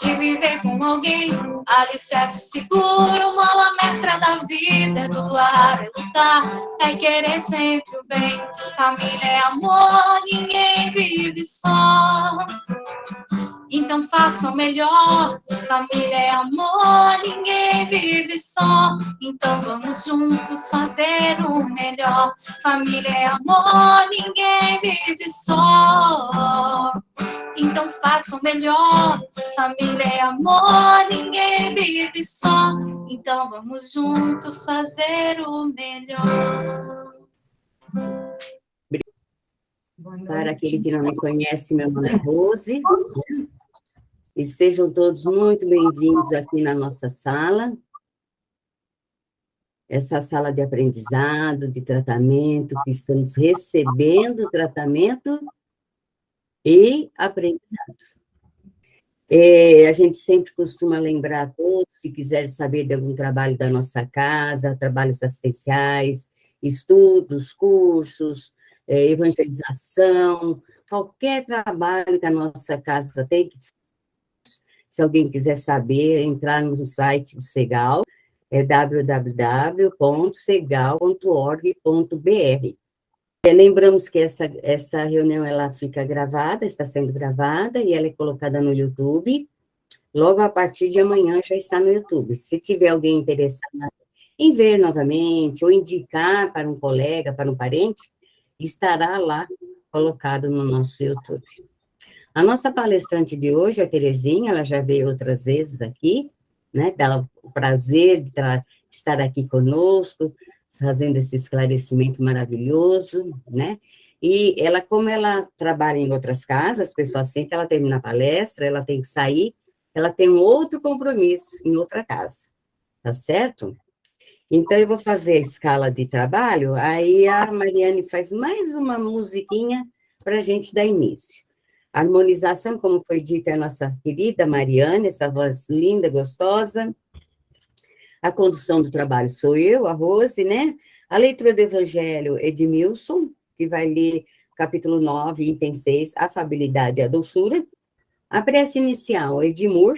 de viver com alguém. Alicerce seguro, mola mestra da vida. É doar, é lutar, é querer sempre o bem. Família é amor, ninguém vive só. Então façam melhor. Família é amor, ninguém vive só. Então vamos juntos fazer o melhor. Família é amor, ninguém vive só. Então façam melhor. Família é amor, ninguém vive só. Então vamos juntos fazer o melhor. Para aquele que não me conhece, meu nome é Rose. E sejam todos muito bem-vindos aqui na nossa sala. Essa sala de aprendizado, de tratamento, que estamos recebendo tratamento e aprendizado. A gente sempre costuma lembrar a todos, se quiserem saber de algum trabalho da nossa casa, trabalhos assistenciais, estudos, cursos, evangelização, qualquer trabalho que a nossa casa tem, se alguém quiser saber, entrar no site do Segal, é www.segal.org.br. Lembramos que essa reunião ela fica gravada, está sendo gravada, e ela é colocada no YouTube. Logo a partir de amanhã já está no YouTube. Se tiver alguém interessado em ver novamente, ou indicar para um colega, para um parente, estará lá colocado no nosso YouTube. A nossa palestrante de hoje, a Terezinha, ela já veio outras vezes aqui, né? Dá o prazer de estar aqui conosco, fazendo esse esclarecimento maravilhoso, né? E ela, como ela trabalha em outras casas, as pessoas assim que ela termina a palestra, ela tem que sair, ela tem um outro compromisso em outra casa, tá certo? Então, eu vou fazer a escala de trabalho, aí a Mariane faz mais uma musiquinha para a gente dar início. A harmonização, como foi dito, é a nossa querida Mariane, essa voz linda, gostosa. A condução do trabalho sou eu, a Rose, né? A leitura do Evangelho é Edmilson, que vai ler capítulo 9, item 6, afabilidade e a doçura. A prece inicial é Edmur.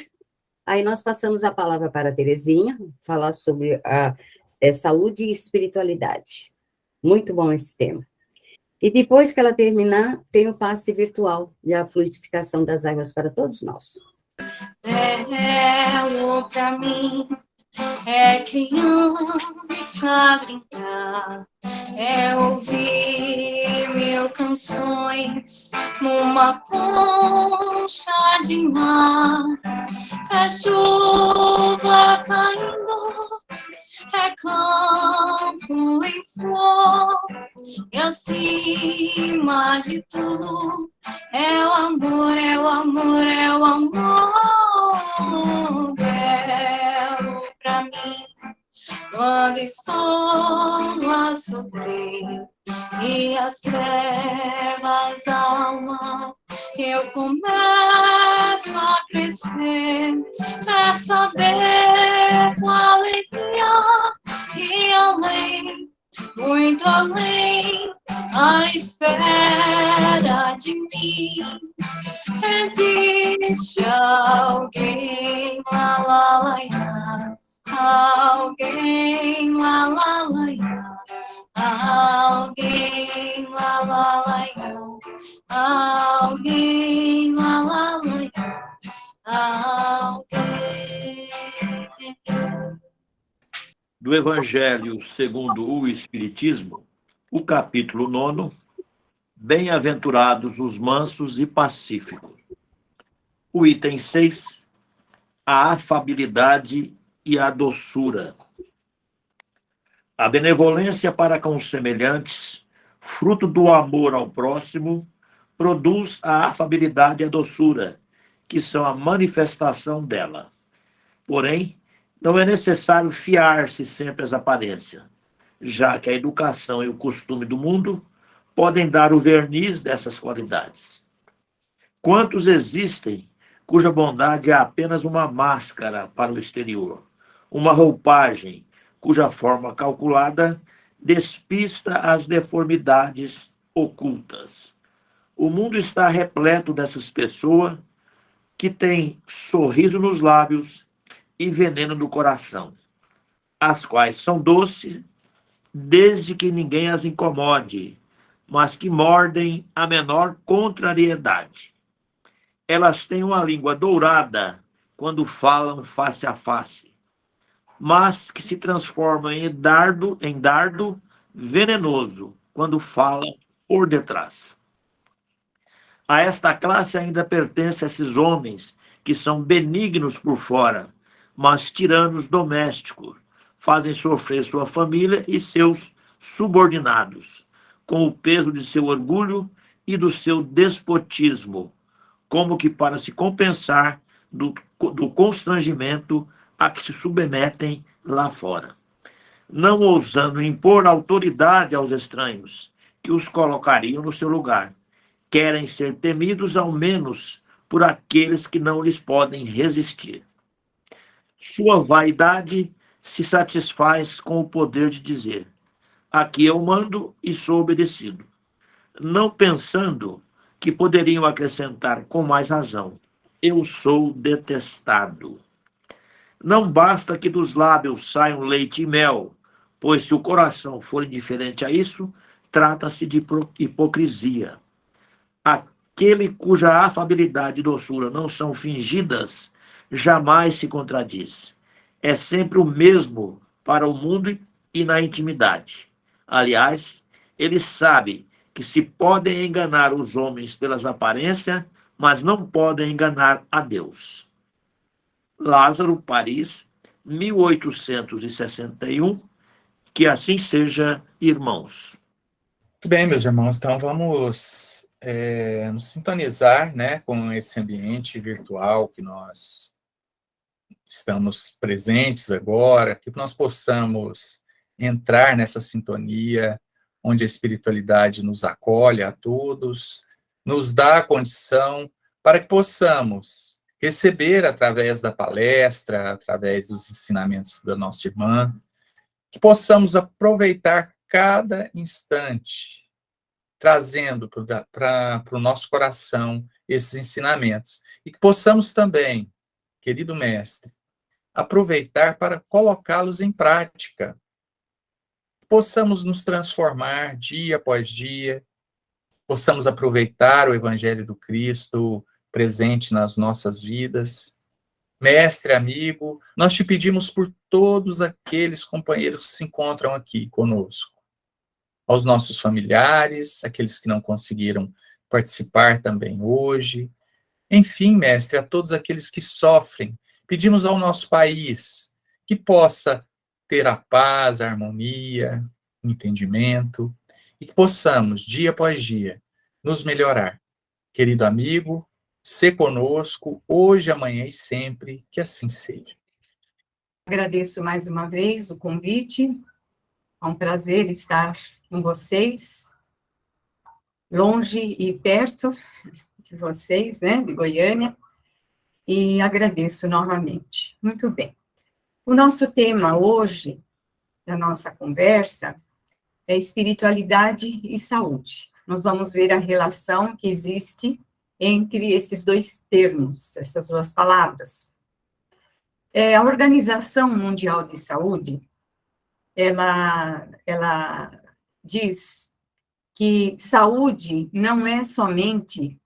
Aí nós passamos a palavra para a Terezinha, falar sobre saúde e espiritualidade. Muito bom esse tema. E depois que ela terminar, tem o passe virtual e a fluidificação das águas para todos nós. Para mim é criança brincar, é ouvir mil canções numa concha de mar, é chuva caindo, é campo em flor, e acima de tudo é o amor, é o amor, é o amor. Belo pra mim quando estou a sofrer e as trevas da alma, eu começo a crescer, é saber com alegria e além, muito além, à espera de mim. Existe alguém, lá, lá, lá, lá. Alguém, lá, lá, lá, lá. Alguém, lá, lá, lá, lá. Alguém, lá, lá, lá, lá. Alguém. Do Evangelho segundo o Espiritismo, o capítulo 9, Bem-aventurados os mansos e pacíficos. O item 6, a afabilidade e a doçura. A benevolência para com os semelhantes, fruto do amor ao próximo, produz a afabilidade e a doçura, que são a manifestação dela. Porém, não é necessário fiar-se sempre às aparências, já que a educação e o costume do mundo podem dar o verniz dessas qualidades. Quantos existem cuja bondade é apenas uma máscara para o exterior, uma roupagem cuja forma calculada despista as deformidades ocultas. O mundo está repleto dessas pessoas que têm sorriso nos lábios e veneno no coração, as quais são doces desde que ninguém as incomode, mas que mordem a menor contrariedade. Elas têm uma língua dourada quando falam face a face, mas que se transformam em dardo venenoso quando falam por detrás. A esta classe ainda pertencem esses homens que são benignos por fora, mas tiranos domésticos, fazem sofrer sua família e seus subordinados, com o peso de seu orgulho e do seu despotismo, como que para se compensar do constrangimento a que se submetem lá fora, não ousando impor autoridade aos estranhos, que os colocariam no seu lugar. Querem ser temidos ao menos por aqueles que não lhes podem resistir. Sua vaidade se satisfaz com o poder de dizer: aqui eu mando e sou obedecido, não pensando que poderiam acrescentar com mais razão: eu sou detestado. Não basta que dos lábios saiam leite e mel, pois se o coração for indiferente a isso, trata-se de hipocrisia. Aquele cuja afabilidade e doçura não são fingidas, jamais se contradiz. É sempre o mesmo para o mundo e na intimidade. Aliás, ele sabe que se podem enganar os homens pelas aparências, mas não podem enganar a Deus. Lázaro, Paris, 1861. Que assim seja, irmãos. Muito bem, meus irmãos, então vamos nos sintonizar, né, com esse ambiente virtual que nós estamos presentes agora, que nós possamos entrar nessa sintonia onde a espiritualidade nos acolhe a todos, nos dá a condição para que possamos receber através da palestra, através dos ensinamentos da nossa irmã, que possamos aproveitar cada instante, trazendo para o nosso coração esses ensinamentos, e que possamos também, querido mestre, aproveitar para colocá-los em prática, possamos nos transformar dia após dia, possamos aproveitar o Evangelho do Cristo presente nas nossas vidas. Mestre, amigo, nós te pedimos por todos aqueles companheiros que se encontram aqui conosco, aos nossos familiares, aqueles que não conseguiram participar também hoje, enfim, mestre, a todos aqueles que sofrem, pedimos ao nosso país que possa ter a paz, a harmonia, o entendimento, e que possamos, dia após dia, nos melhorar. Querido amigo, se conosco, hoje, amanhã e sempre, que assim seja. Agradeço mais uma vez o convite, é um prazer estar com vocês, longe e perto de vocês, né, de Goiânia, e agradeço novamente. Muito bem. O nosso tema hoje, da nossa conversa, é espiritualidade e saúde. Nós vamos ver a relação que existe entre esses dois termos, essas duas palavras. A Organização Mundial de Saúde, ela diz que saúde não é somente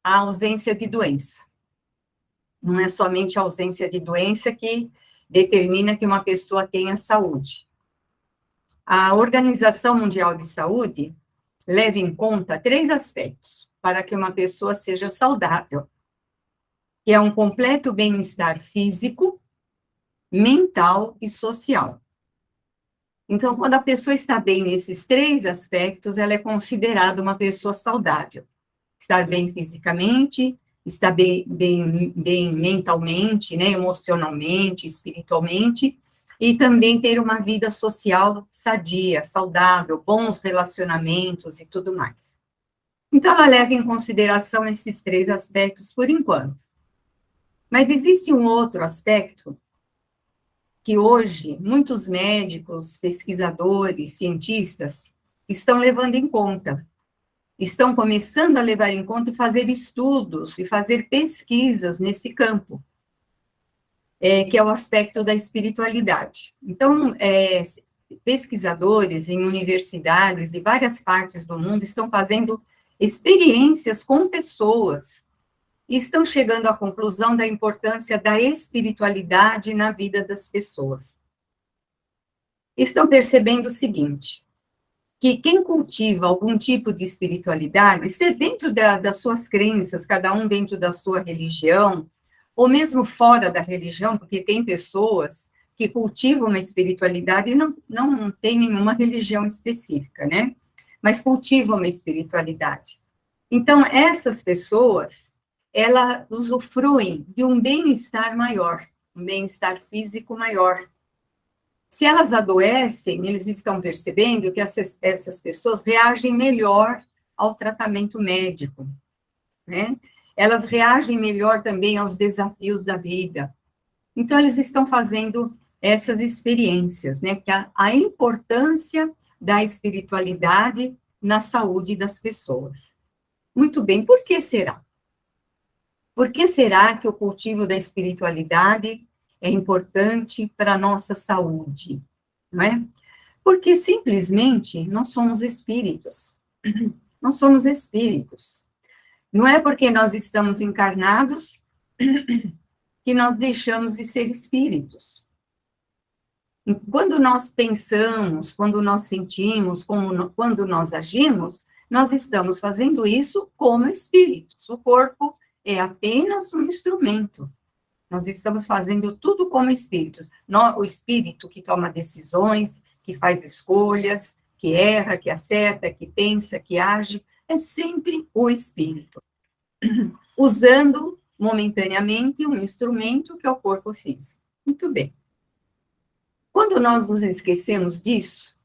a ausência de doença. Não é somente a ausência de doença que determina que uma pessoa tenha saúde. A Organização Mundial de Saúde leva em conta 3 aspectos para que uma pessoa seja saudável, que é um completo bem-estar físico, mental e social. Então, quando a pessoa está bem nesses 3 aspectos, ela é considerada uma pessoa saudável. Estar bem fisicamente, estar bem mentalmente, né, emocionalmente, espiritualmente, e também ter uma vida social sadia, saudável, bons relacionamentos e tudo mais. Então, ela leva em consideração esses 3 aspectos por enquanto. Mas existe um outro aspecto que hoje muitos médicos, pesquisadores, cientistas estão levando em conta, estão começando a levar em conta e fazer estudos e fazer pesquisas nesse campo, que é o aspecto da espiritualidade. Então, pesquisadores em universidades de várias partes do mundo estão fazendo experiências com pessoas e estão chegando à conclusão da importância da espiritualidade na vida das pessoas. Estão percebendo o seguinte, que quem cultiva algum tipo de espiritualidade, se dentro das suas crenças, cada um dentro da sua religião, ou mesmo fora da religião, porque tem pessoas que cultivam uma espiritualidade e não tem nenhuma religião específica, né? Mas cultivam uma espiritualidade. Então, essas pessoas, elas usufruem de um bem-estar maior, um bem-estar físico maior. Se elas adoecem, eles estão percebendo que essas pessoas reagem melhor ao tratamento médico, né? Elas reagem melhor também aos desafios da vida. Então, eles estão fazendo essas experiências, né? Que a importância da espiritualidade na saúde das pessoas. Muito bem, por que será? Por que será que o cultivo da espiritualidade é importante para a nossa saúde? Não é? Porque simplesmente nós somos espíritos. Nós somos espíritos. Não é porque nós estamos encarnados que nós deixamos de ser espíritos. Quando nós pensamos, quando nós sentimos, quando nós agimos, nós estamos fazendo isso como espíritos. O corpo é apenas um instrumento. Nós estamos fazendo tudo como espíritos. O espírito que toma decisões, que faz escolhas, que erra, que acerta, que pensa, que age, é sempre o espírito. Usando momentaneamente um instrumento que é o corpo físico. Muito bem. Quando nós nos esquecemos disso,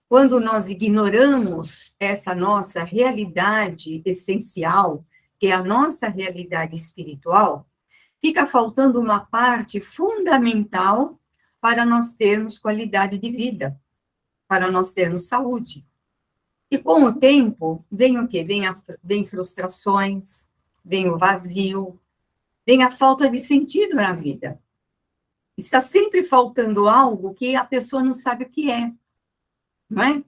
quando nós ignoramos essa nossa realidade essencial, que é a nossa realidade espiritual, fica faltando uma parte fundamental para nós termos qualidade de vida, para nós termos saúde. E com o tempo, vem o quê? Vem frustrações, vem o vazio, vem a falta de sentido na vida. Está sempre faltando algo que a pessoa não sabe o que é, não é?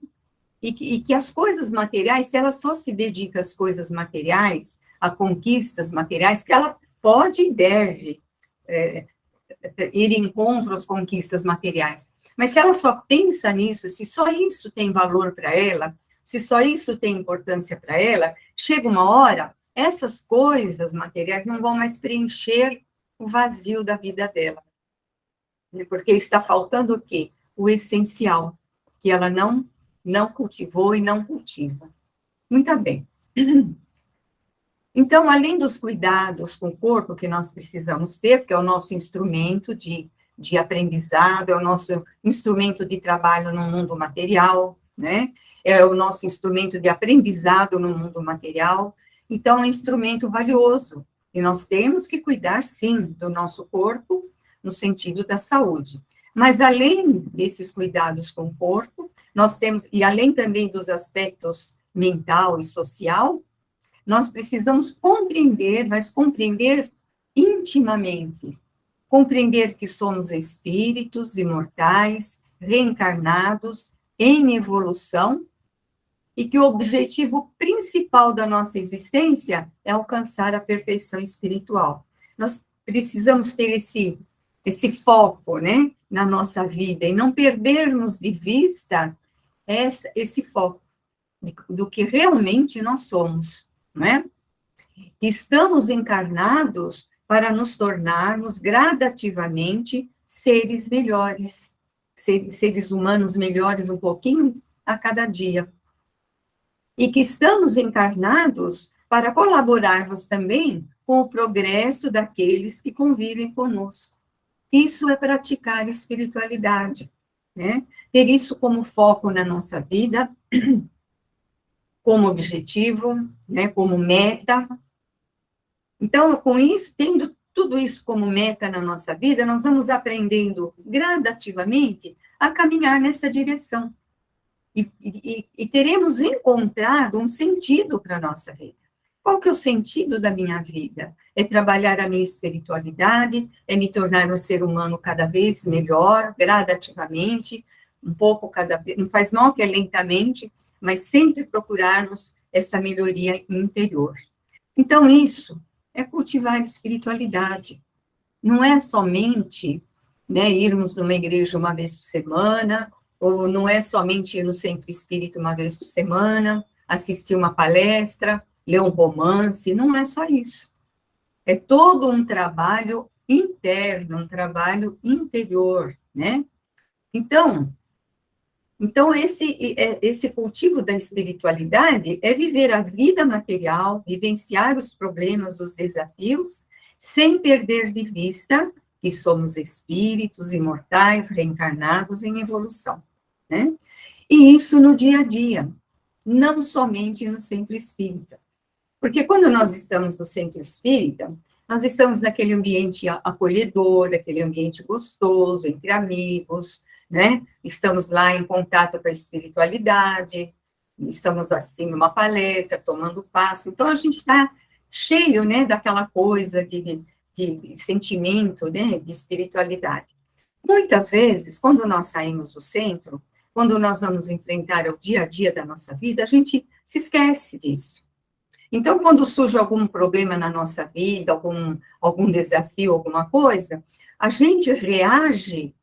E que as coisas materiais, se ela só se dedica às coisas materiais, a conquistas materiais, que ela pode e deve ir em encontro às conquistas materiais. Mas se ela só pensa nisso, se só isso tem valor para ela, se só isso tem importância para ela, chega uma hora, essas coisas materiais não vão mais preencher o vazio da vida dela. Porque está faltando o quê? O essencial, que ela não cultivou e não cultiva. Muito bem. Então, além dos cuidados com o corpo que nós precisamos ter, porque é o nosso instrumento de aprendizado, é o nosso instrumento de trabalho no mundo material, né? É o nosso instrumento de aprendizado no mundo material. Então, é um instrumento valioso. E nós temos que cuidar, sim, do nosso corpo, no sentido da saúde. Mas, além desses cuidados com o corpo, nós temos, e além também dos aspectos mental e social, nós precisamos compreender, mas compreender intimamente, compreender que somos espíritos imortais, reencarnados, em evolução, e que o objetivo principal da nossa existência é alcançar a perfeição espiritual. Nós precisamos ter esse foco, né, na nossa vida, e não perdermos de vista esse foco do que realmente nós somos, não é? Estamos encarnados para nos tornarmos gradativamente seres melhores, seres humanos melhores um pouquinho a cada dia. E que estamos encarnados para colaborarmos também com o progresso daqueles que convivem conosco. Isso é praticar espiritualidade, né? Ter isso como foco na nossa vida, como objetivo, né? Como meta. Então, com isso, tendo tudo isso como meta na nossa vida, nós vamos aprendendo gradativamente a caminhar nessa direção. e teremos encontrado um sentido para a nossa vida. Qual que é o sentido da minha vida? É trabalhar a minha espiritualidade, é me tornar um ser humano cada vez melhor, gradativamente, um pouco cada vez, não faz mal que é lentamente, mas sempre procurarmos essa melhoria interior. Então, isso é cultivar espiritualidade. Não é somente, né, irmos numa igreja uma vez por semana, ou não é somente ir no centro espírita uma vez por semana, assistir uma palestra, ler um romance, não é só isso. É todo um trabalho interno, um trabalho interior, né? Então esse cultivo da espiritualidade é viver a vida material, vivenciar os problemas, os desafios, sem perder de vista que somos espíritos imortais, reencarnados em evolução, né? E isso no dia a dia, não somente no centro espírita. Porque quando nós estamos no centro espírita, nós estamos naquele ambiente acolhedor, aquele ambiente gostoso, entre amigos, né? Estamos lá em contato com a espiritualidade, estamos assistindo uma palestra, tomando passe, então a gente está cheio, né, daquela coisa de sentimento, né, de espiritualidade. Muitas vezes, quando nós saímos do centro, quando nós vamos enfrentar o dia a dia da nossa vida, a gente se esquece disso. Então, quando surge algum problema na nossa vida, algum desafio, alguma coisa, a gente reage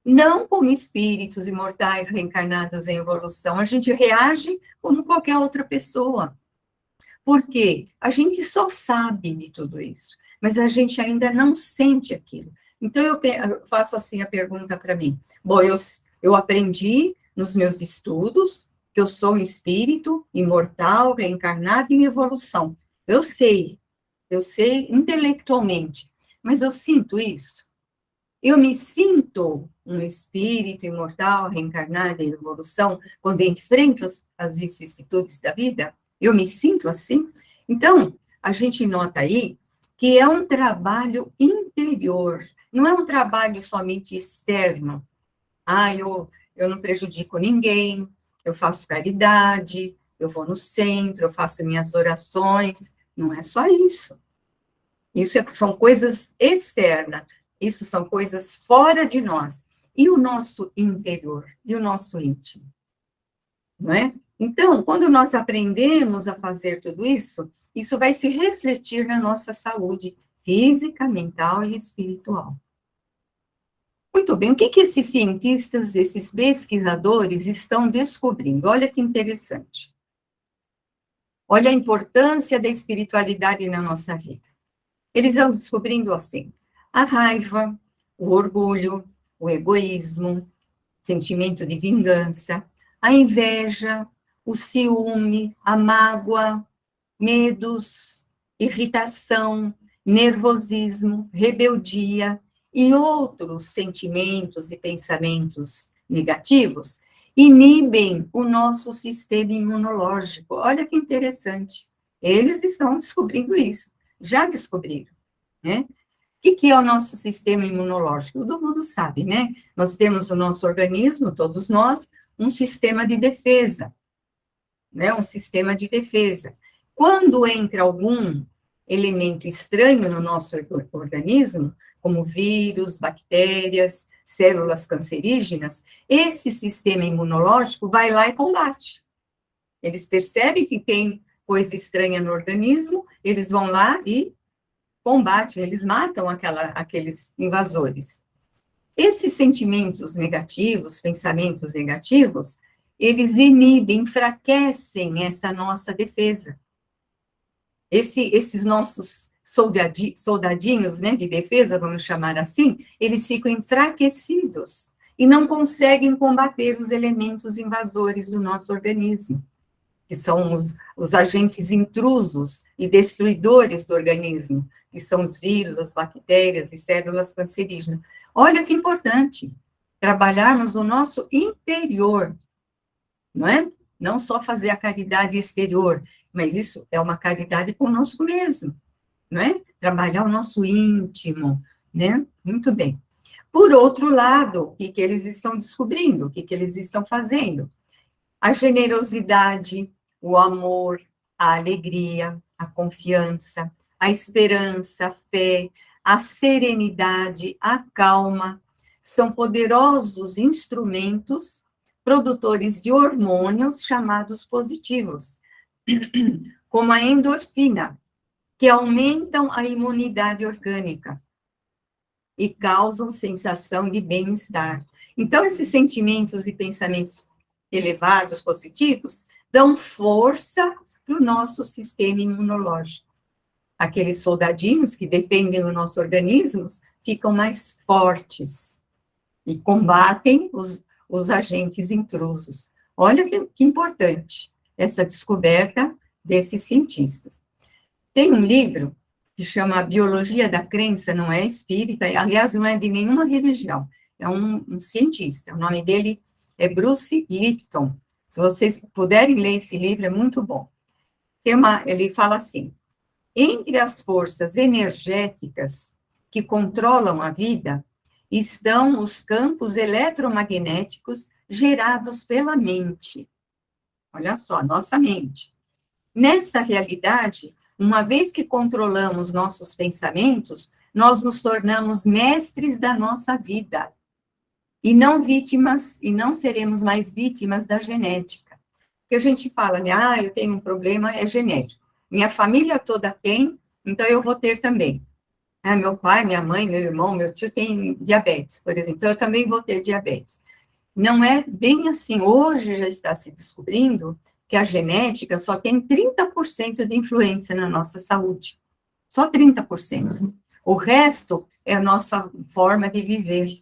não como espíritos imortais reencarnados em evolução, a gente reage como qualquer outra pessoa. Por quê? A gente só sabe de tudo isso, mas a gente ainda não sente aquilo. Então, eu faço assim a pergunta para mim. Bom, eu aprendi nos meus estudos que eu sou um espírito imortal, reencarnado em evolução. Eu sei intelectualmente, mas eu sinto isso. Eu me sinto um espírito imortal, reencarnado em evolução, quando enfrento as vicissitudes da vida? Eu me sinto assim? Então, a gente nota aí que é um trabalho interior, não é um trabalho somente externo. Eu não prejudico ninguém, eu faço caridade, eu vou no centro, eu faço minhas orações. Não é só isso. Isso são coisas externas, isso são coisas fora de nós. E o nosso interior, e o nosso íntimo, não é? Então, quando nós aprendemos a fazer tudo isso, isso vai se refletir na nossa saúde física, mental e espiritual. Muito bem, o que esses cientistas, esses pesquisadores estão descobrindo? Olha que interessante. Olha a importância da espiritualidade na nossa vida. Eles estão descobrindo assim, a raiva, o orgulho, o egoísmo, sentimento de vingança, a inveja, o ciúme, a mágoa, medos, irritação, nervosismo, rebeldia e outros sentimentos e pensamentos negativos inibem o nosso sistema imunológico. Olha que interessante. Eles estão descobrindo isso, já descobriram, né? O que é o nosso sistema imunológico? Todo mundo sabe, né? Nós temos o nosso organismo, todos nós, um sistema de defesa, né? Um sistema de defesa. Quando entra algum elemento estranho no nosso organismo, como vírus, bactérias, células cancerígenas, esse sistema imunológico vai lá e combate. Eles percebem que tem coisa estranha no organismo, eles vão lá e combatem, eles matam aqueles invasores. Esses sentimentos negativos, pensamentos negativos, eles inibem, enfraquecem essa nossa defesa. Esses nossos soldadinhos, né, de defesa, vamos chamar assim, eles ficam enfraquecidos e não conseguem combater os elementos invasores do nosso organismo, que são os agentes intrusos e destruidores do organismo, que são os vírus, as bactérias e células cancerígenas. Olha que importante, trabalharmos o nosso interior, não é? Não só fazer a caridade exterior, mas isso é uma caridade conosco mesmo, não é? Trabalhar o nosso íntimo, né? Muito bem. Por outro lado, o que eles estão descobrindo? O que eles estão fazendo? a generosidade, o amor, a alegria, a confiança, a esperança, a fé, a serenidade, a calma, são poderosos instrumentos produtores de hormônios chamados positivos, como a endorfina, que aumentam a imunidade orgânica e causam sensação de bem-estar. Então, esses sentimentos e pensamentos elevados, positivos, dão força para o nosso sistema imunológico. Aqueles soldadinhos que defendem o nosso organismo ficam mais fortes e combatem os agentes intrusos. Olha que importante essa descoberta desses cientistas. Tem um livro que chama Biologia da Crença, não é espírita, aliás, não é de nenhuma religião, é um cientista, o nome dele é Bruce Lipton. Se vocês puderem ler esse livro, é muito bom. Ele fala assim, entre as forças energéticas que controlam a vida, estão os campos eletromagnéticos gerados pela mente. Olha só, nossa mente. Nessa realidade, uma vez que controlamos nossos pensamentos, nós nos tornamos mestres da nossa vida. E não vítimas, e não seremos mais vítimas da genética. Porque a gente fala, né, eu tenho um problema, é genético. Minha família toda tem, então eu vou ter também. Meu pai, minha mãe, meu irmão, meu tio tem diabetes, por exemplo, então eu também vou ter diabetes. Não é bem assim. Hoje já está se descobrindo que a genética só tem 30% de influência na nossa saúde. Só 30%. O resto é a nossa forma de viver.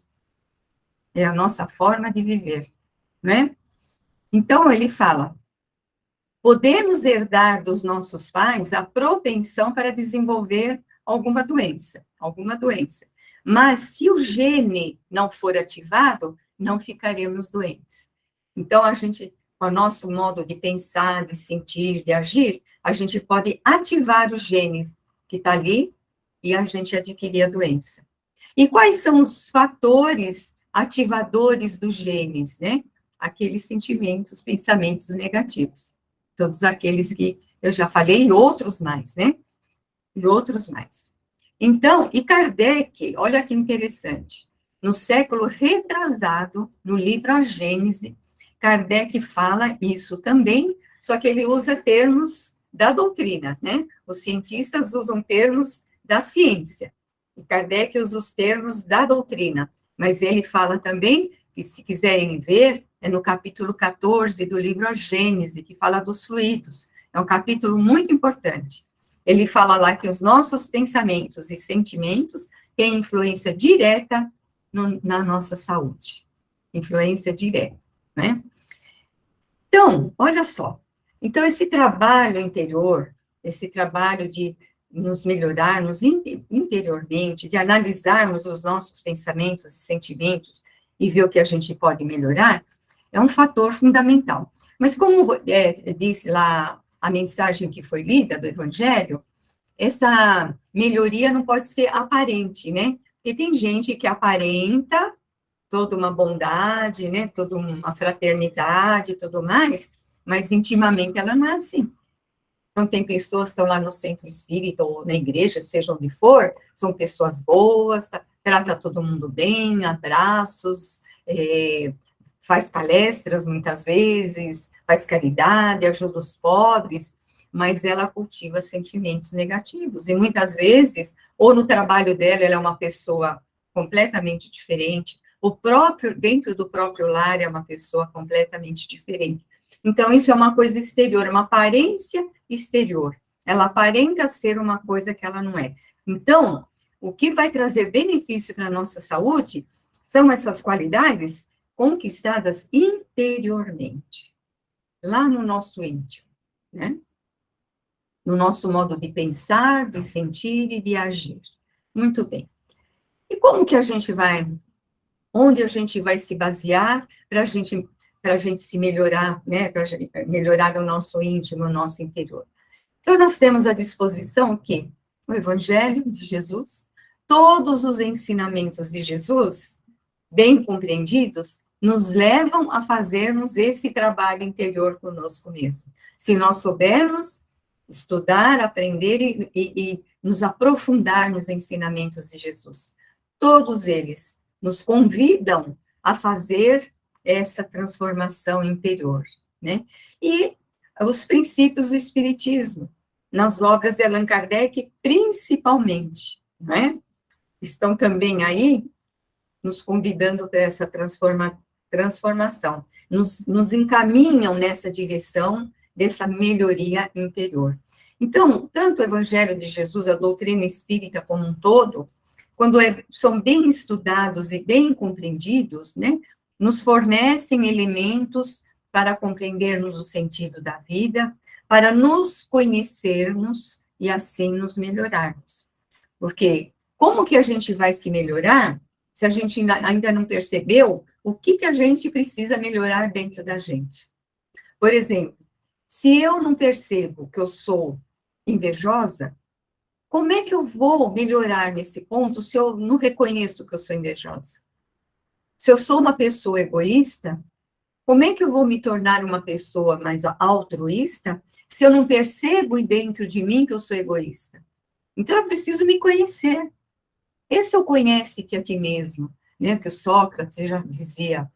É a nossa forma de viver, né? Então, ele fala, podemos herdar dos nossos pais a propensão para desenvolver alguma doença, mas se o gene não for ativado, não ficaremos doentes. Então, com o nosso modo de pensar, de sentir, de agir, a gente pode ativar os genes que está ali e a gente adquirir a doença. E quais são os fatores ativadores dos genes, né? Aqueles sentimentos, pensamentos negativos. Todos aqueles que eu já falei e outros mais, né? E outros mais. Então, e Kardec, olha que interessante, no século retrasado, no livro A Gênese, Kardec fala isso também, só que ele usa termos da doutrina, né? Os cientistas usam termos da ciência, e Kardec usa os termos da doutrina, mas ele fala também, que se quiserem ver, é no capítulo 14 do livro A Gênese, que fala dos fluidos, é um capítulo muito importante. Ele fala lá que os nossos pensamentos e sentimentos têm influência direta na nossa saúde. Influência direta, né? Então, olha só. Então, esse trabalho interior, esse trabalho de nos melhorarmos interiormente, de analisarmos os nossos pensamentos e sentimentos e ver o que a gente pode melhorar, é um fator fundamental. Mas como disse lá a mensagem que foi lida do Evangelho, essa melhoria não pode ser aparente, né? Porque tem gente que aparenta toda uma bondade, né? Toda uma fraternidade e tudo mais, mas intimamente ela não é assim. Então, tem pessoas que estão lá no centro espírita ou na igreja, seja onde for, são pessoas boas, trata todo mundo bem, abraços, faz palestras muitas vezes, faz caridade, ajuda os pobres, mas ela cultiva sentimentos negativos. E muitas vezes, ou no trabalho dela, ela é uma pessoa completamente diferente, dentro do próprio lar é uma pessoa completamente diferente. Então, isso é uma coisa exterior, uma aparência exterior. Ela aparenta ser uma coisa que ela não é. Então, o que vai trazer benefício para a nossa saúde são essas qualidades conquistadas interiormente, lá no nosso íntimo, né? No nosso modo de pensar, de sentir e de agir. Muito bem. E como que a gente vai, onde a gente vai se basear para a gente se melhorar, né? Para melhorar o nosso íntimo, o nosso interior. Então, nós temos à disposição o quê? O Evangelho de Jesus, todos os ensinamentos de Jesus, bem compreendidos, nos levam a fazermos esse trabalho interior conosco mesmo. Se nós soubermos estudar, aprender e nos aprofundar nos ensinamentos de Jesus. Todos eles nos convidam a fazer essa transformação interior, né? E os princípios do Espiritismo, nas obras de Allan Kardec, principalmente, né? Estão também aí nos convidando para essa transformação, nos encaminham nessa direção dessa melhoria interior. Então, tanto o Evangelho de Jesus, a doutrina espírita como um todo, quando são bem estudados e bem compreendidos, né, nos fornecem elementos para compreendermos o sentido da vida, para nos conhecermos e assim nos melhorarmos. Porque como que a gente vai se melhorar se a gente ainda não percebeu o que a gente precisa melhorar dentro da gente? Por exemplo, se eu não percebo que eu sou invejosa, como é que eu vou melhorar nesse ponto se eu não reconheço que eu sou invejosa? Se eu sou uma pessoa egoísta, como é que eu vou me tornar uma pessoa mais altruísta se eu não percebo dentro de mim que eu sou egoísta? Então, eu preciso me conhecer. Esse é o conhece-te a ti mesmo, né? Que o Sócrates já dizia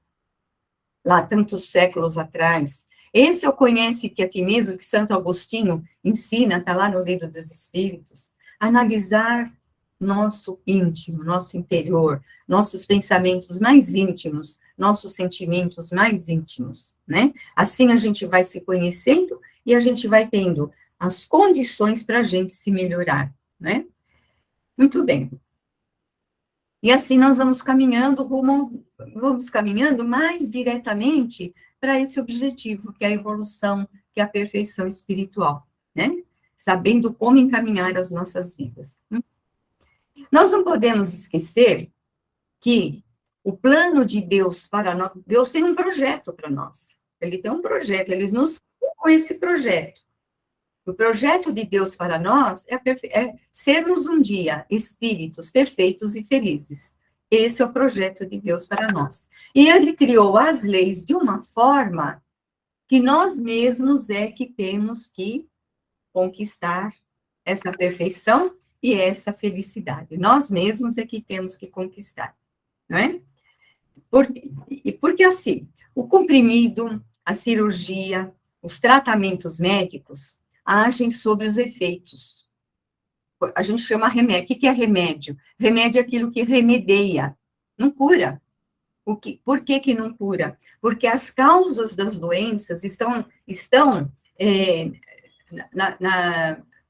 lá tantos séculos atrás. Esse é o conhece-te a ti mesmo que Santo Agostinho ensina, está lá no Livro dos Espíritos. Analisar nosso íntimo, nosso interior, nossos pensamentos mais íntimos, nossos sentimentos mais íntimos, né? Assim a gente vai se conhecendo e a gente vai tendo as condições para a gente se melhorar, né? Muito bem. E assim nós vamos caminhando mais diretamente para esse objetivo, que é a evolução, que é a perfeição espiritual, né? Sabendo como encaminhar as nossas vidas. Nós não podemos esquecer que o plano de Deus para nós, Deus tem um projeto para nós. Ele tem um projeto, ele nos com esse projeto. O projeto de Deus para nós é sermos um dia espíritos perfeitos e felizes. Esse é o projeto de Deus para nós. E ele criou as leis de uma forma que nós mesmos é que temos que conquistar essa perfeição e essa felicidade. Nós mesmos é que temos que conquistar, não é? Porque assim, o comprimido, a cirurgia, os tratamentos médicos agem sobre os efeitos. A gente chama remédio. O que é remédio? Remédio é aquilo que remedeia, não cura. Por que não cura? Porque as causas das doenças estão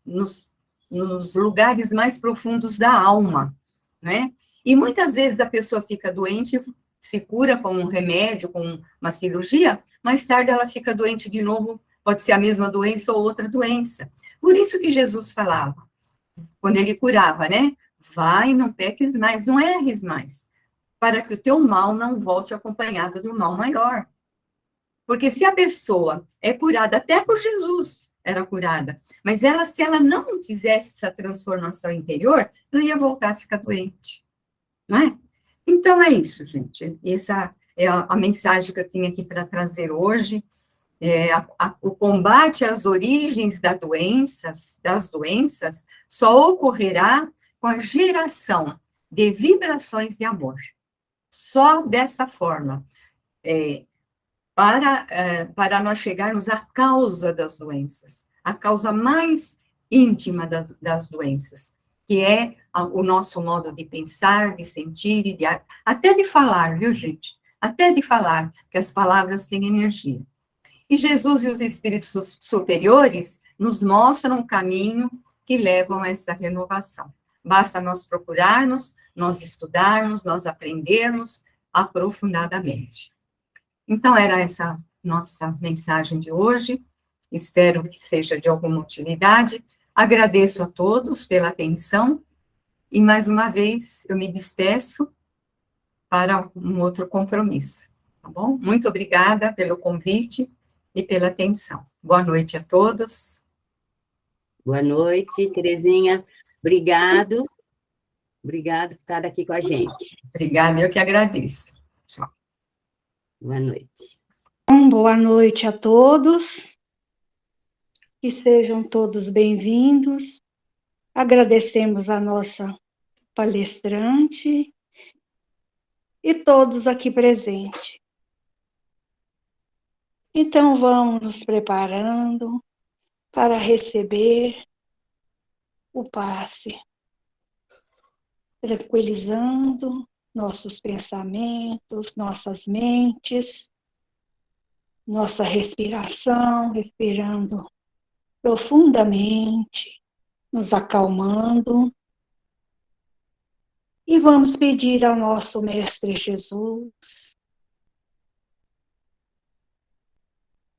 nos lugares mais profundos da alma, né? E muitas vezes a pessoa fica doente, se cura com um remédio, com uma cirurgia, mais tarde ela fica doente de novo, pode ser a mesma doença ou outra doença. Por isso que Jesus falava, quando ele curava, né? Vai, não peques mais, não erres mais, para que o teu mal não volte acompanhado de um mal maior. Porque se a pessoa é curada, até por Jesus era curada, mas se ela não fizesse essa transformação interior, ela ia voltar a ficar doente, não é? Então é isso, gente. Essa é a mensagem que eu tinha aqui para trazer hoje. O combate às origens das doenças, só ocorrerá com a geração de vibrações de amor. Só dessa forma, para nós chegarmos à causa das doenças, a causa mais íntima das doenças, que é o nosso modo de pensar, de sentir, e até de falar, viu, gente? Até de falar, que as palavras têm energia. E Jesus e os espíritos superiores nos mostram um caminho que levam a essa renovação. Basta nós procurarmos, nós estudarmos, nós aprendermos aprofundadamente. Então, era essa nossa mensagem de hoje. Espero que seja de alguma utilidade. Agradeço a todos pela atenção. E, mais uma vez, eu me despeço para um outro compromisso. Tá bom? Muito obrigada pelo convite e pela atenção. Boa noite a todos. Boa noite, Terezinha. Obrigado por estar aqui com a gente. Obrigada, eu que agradeço. Tchau. Boa noite. Boa noite a todos, que sejam todos bem-vindos. Agradecemos a nossa palestrante e todos aqui presentes. Então, vamos nos preparando para receber o passe, tranquilizando nossos pensamentos, nossas mentes, nossa respiração, respirando profundamente, nos acalmando. E vamos pedir ao nosso Mestre Jesus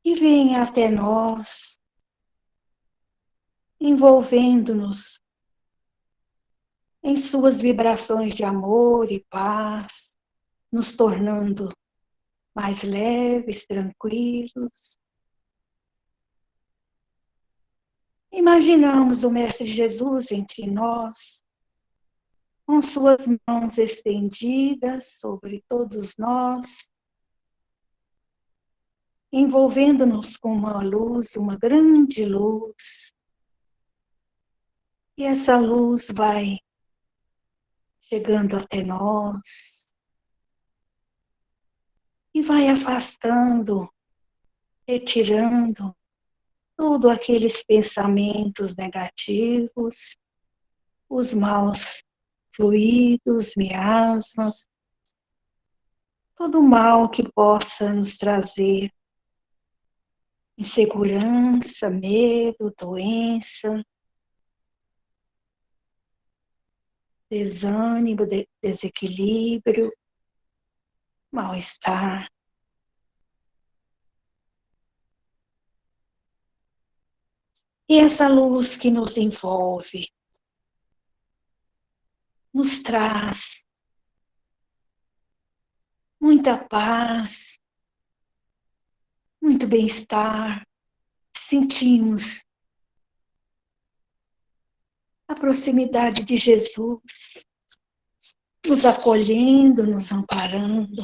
que venha até nós, envolvendo-nos em suas vibrações de amor e paz, nos tornando mais leves, tranquilos. Imaginamos o Mestre Jesus entre nós, com suas mãos estendidas sobre todos nós, envolvendo-nos com uma luz, uma grande luz. E essa luz vai chegando até nós e vai afastando, retirando todos aqueles pensamentos negativos, os maus fluidos, miasmas, todo o mal que possa nos trazer insegurança, medo, doença, desânimo, desequilíbrio, mal-estar. E essa luz que nos envolve, nos traz muita paz, muito bem-estar. Sentimos a proximidade de Jesus, nos acolhendo, nos amparando,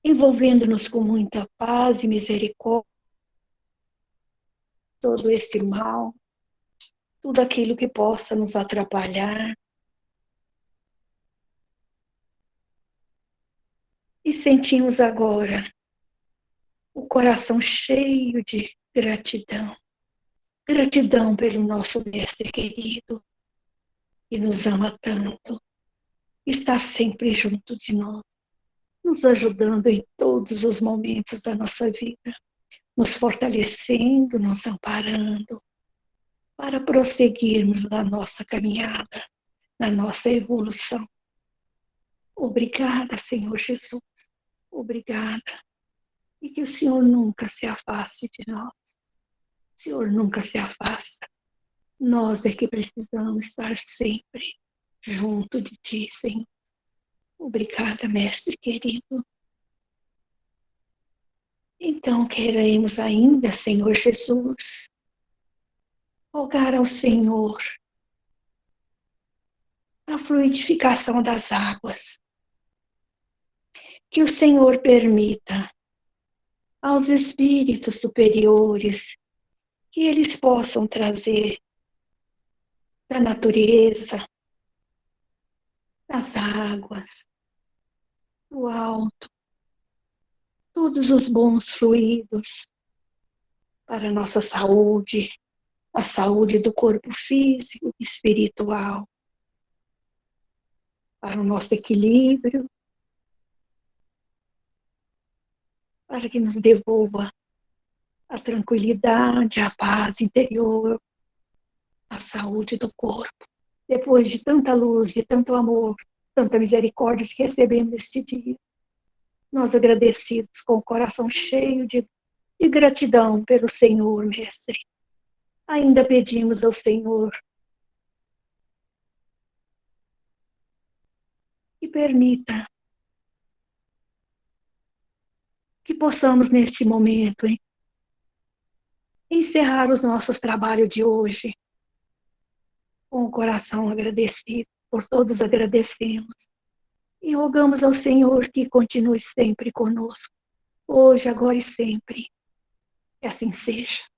envolvendo-nos com muita paz e misericórdia, todo esse mal, tudo aquilo que possa nos atrapalhar. E sentimos agora o coração cheio de gratidão. Gratidão pelo nosso Mestre querido, que nos ama tanto, está sempre junto de nós, nos ajudando em todos os momentos da nossa vida, nos fortalecendo, nos amparando, para prosseguirmos na nossa caminhada, na nossa evolução. Obrigada, Senhor Jesus, obrigada. E que o Senhor nunca se afaste de nós. O Senhor nunca se afasta. Nós é que precisamos estar sempre junto de Ti, Senhor. Obrigada, Mestre querido. Então, queremos ainda, Senhor Jesus, rogar ao Senhor a fluidificação das águas. Que o Senhor permita aos espíritos superiores que eles possam trazer da natureza, das águas, do alto, todos os bons fluidos para a nossa saúde, a saúde do corpo físico e espiritual, para o nosso equilíbrio, para que nos devolva a tranquilidade, a paz interior, a saúde do corpo. Depois de tanta luz, de tanto amor, tanta misericórdia que recebemos neste dia, nós agradecidos com o coração cheio de gratidão pelo Senhor, Mestre. Ainda pedimos ao Senhor que permita que possamos, neste momento, encerrar os nossos trabalhos de hoje com o coração agradecido. Por todos agradecemos. E rogamos ao Senhor que continue sempre conosco, hoje, agora e sempre. Que assim seja.